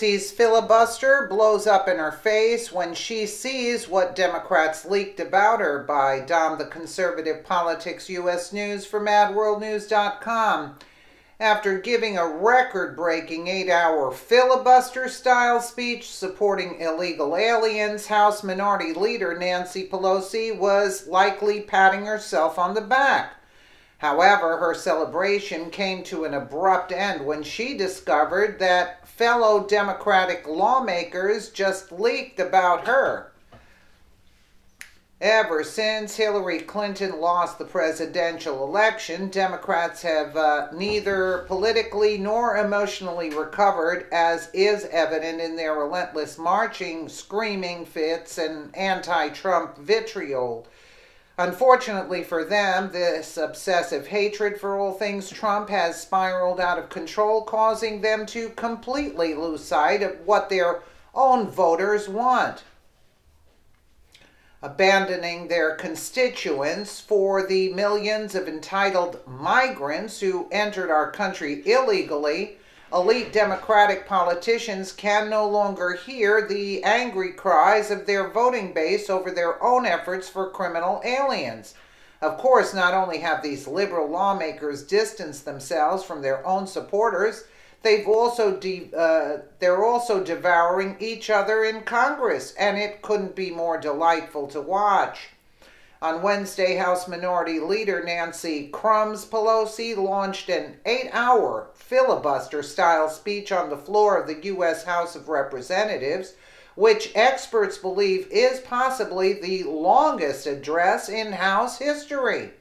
Pelosi's filibuster blows up in her face when she sees what Democrats leaked about her by Dom the Conservative Politics U.S. News for MadWorldNews.com. After giving a record-breaking 8-hour filibuster-style speech supporting illegal aliens, House Minority Leader Nancy Pelosi was likely patting herself on the back. However, her celebration came to an abrupt end when she discovered that fellow Democratic lawmakers just leaked about her. Ever since Hillary Clinton lost the presidential election, Democrats have neither politically nor emotionally recovered, as is evident in their relentless marching, screaming fits, and anti-Trump vitriol. Unfortunately for them, this obsessive hatred for all things Trump has spiraled out of control, causing them to completely lose sight of what their own voters want. Abandoning their constituents for the millions of entitled migrants who entered our country illegally, elite Democratic politicians can no longer hear the angry cries of their voting base over their own efforts for criminal aliens. Of course, not only have these liberal lawmakers distanced themselves from their own supporters, they're also devouring each other in Congress, and it couldn't be more delightful to watch. On Wednesday, House Minority Leader Nancy "Crumbs" Pelosi launched an 8-hour filibuster-style speech on the floor of the U.S. House of Representatives, which experts believe is possibly the longest address in House history.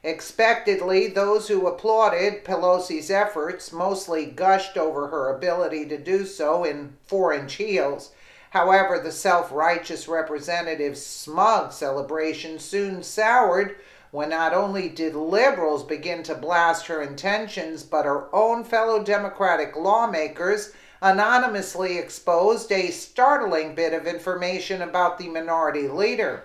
Expectedly, those who applauded Pelosi's efforts mostly gushed over her ability to do so in 4-inch heels. However, the self-righteous representative's smug celebration soon soured when not only did liberals begin to blast her intentions, but her own fellow Democratic lawmakers anonymously exposed a startling bit of information about the minority leader.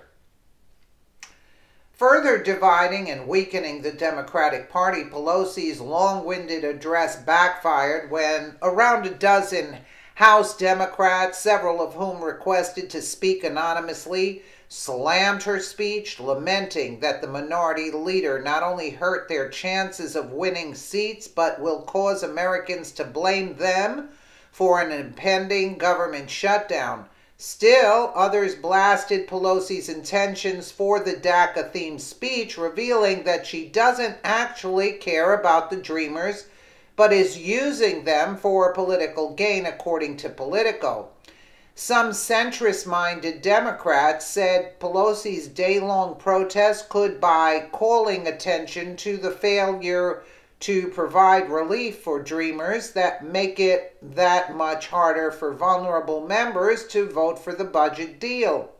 Further dividing and weakening the Democratic Party, Pelosi's long-winded address backfired when around a dozen House Democrats, several of whom requested to speak anonymously, slammed her speech, lamenting that the minority leader not only hurt their chances of winning seats, but will cause Americans to blame them for an impending government shutdown. Still, others blasted Pelosi's intentions for the DACA-themed speech, revealing that she doesn't actually care about the Dreamers, but is using them for political gain, according to Politico. Some centrist-minded Democrats said Pelosi's day-long protest could, by calling attention to the failure to provide relief for Dreamers, that make it that much harder for vulnerable members to vote for the budget deal.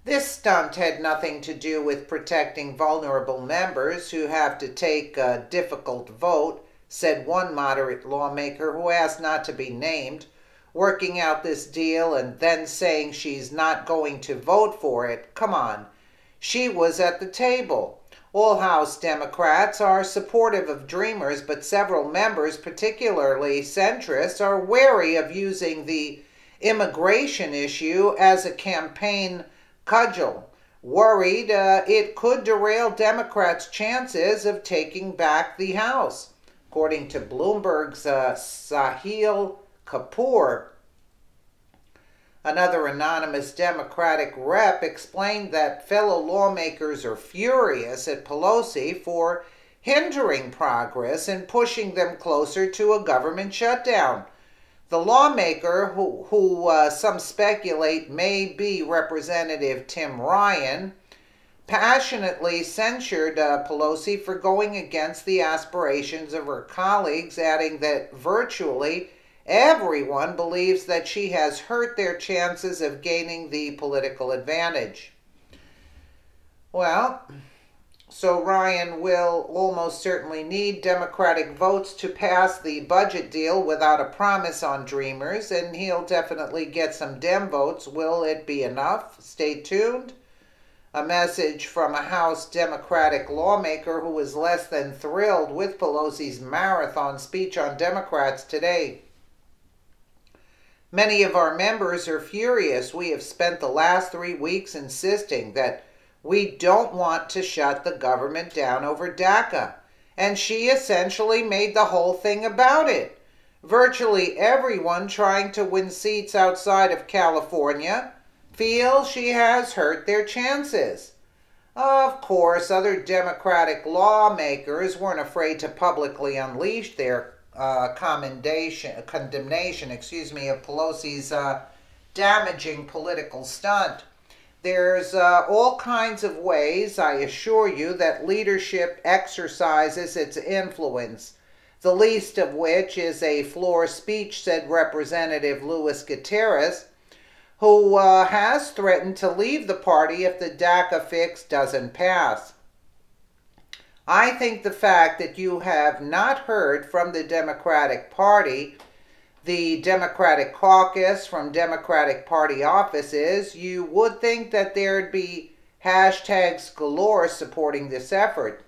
This stunt had nothing to do with protecting vulnerable members who have to take a difficult vote, said one moderate lawmaker who asked not to be named, working out this deal and then saying she's not going to vote for it. Come on, she was at the table. All House Democrats are supportive of Dreamers, but several members, particularly centrists, are wary of using the immigration issue as a campaign cudgel, worried it could derail Democrats' chances of taking back the House. According to Bloomberg's Sahil Kapoor, another anonymous Democratic rep explained that fellow lawmakers are furious at Pelosi for hindering progress and pushing them closer to a government shutdown. The lawmaker, who some speculate may be Representative Tim Ryan, passionately censured Pelosi for going against the aspirations of her colleagues, adding that virtually everyone believes that she has hurt their chances of gaining the political advantage. Well, so Ryan will almost certainly need Democratic votes to pass the budget deal without a promise on Dreamers, and he'll definitely get some Dem votes. Will it be enough? Stay tuned. A message from a House Democratic lawmaker who was less than thrilled with Pelosi's marathon speech on Democrats today. Many of our members are furious. We have spent the last 3 weeks insisting that we don't want to shut the government down over DACA. And she essentially made the whole thing about it. Virtually everyone trying to win seats outside of California feels she has hurt their chances. Of course, other Democratic lawmakers weren't afraid to publicly unleash their condemnation, of Pelosi's damaging political stunt. There's all kinds of ways, I assure you, that leadership exercises its influence, the least of which is a floor speech, said Representative Luis Gutierrez, who has threatened to leave the party if the DACA fix doesn't pass. I think the fact that you have not heard from the Democratic Party, the Democratic caucus, from Democratic Party offices, you would think that there'd be hashtags galore supporting this effort.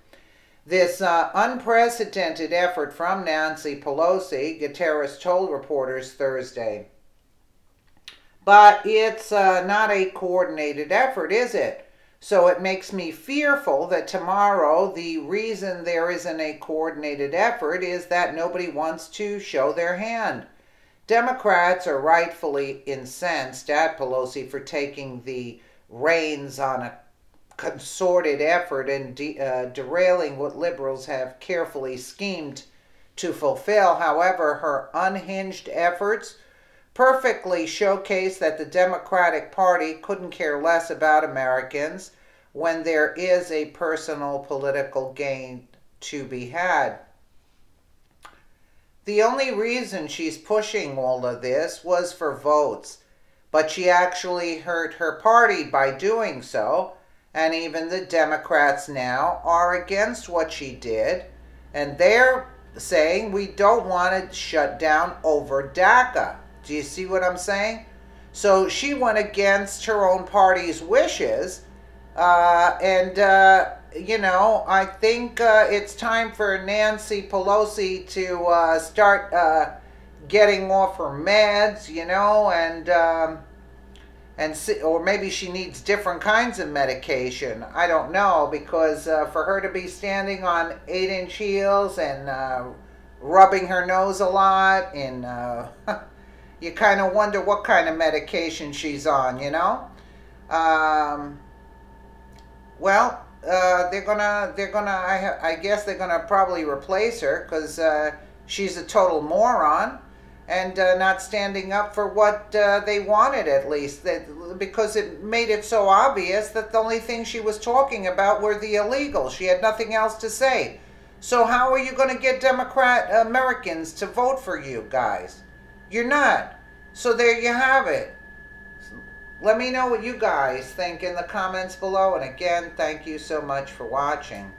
This unprecedented effort from Nancy Pelosi, Gutierrez told reporters Thursday. But it's not a coordinated effort, is it? So it makes me fearful that tomorrow the reason there isn't a coordinated effort is that nobody wants to show their hand. Democrats are rightfully incensed at Pelosi for taking the reins on a concerted effort and derailing what liberals have carefully schemed to fulfill. However, her unhinged efforts perfectly showcase that the Democratic Party couldn't care less about Americans when there is a personal political gain to be had. The only reason she's pushing all of this was for votes, but she actually hurt her party by doing so, and even the Democrats now are against what she did, and they're saying we don't want to shut down over DACA. Do you see what I'm saying? So she went against her own party's wishes, I think it's time for Nancy Pelosi to start getting off her meds, or maybe she needs different kinds of medication. I don't know, because for her to be standing on 8-inch heels and rubbing her nose a lot, and you kind of wonder what kind of medication she's on, I guess they're gonna probably replace her, because she's a total moron and not standing up for what they wanted, at least, because it made it so obvious that the only thing she was talking about were the illegals. She had nothing else to say. So how are you going to get Democrat Americans to vote for you guys? You're not. So there you have it. Let me know what you guys think in the comments below. And again, thank you so much for watching.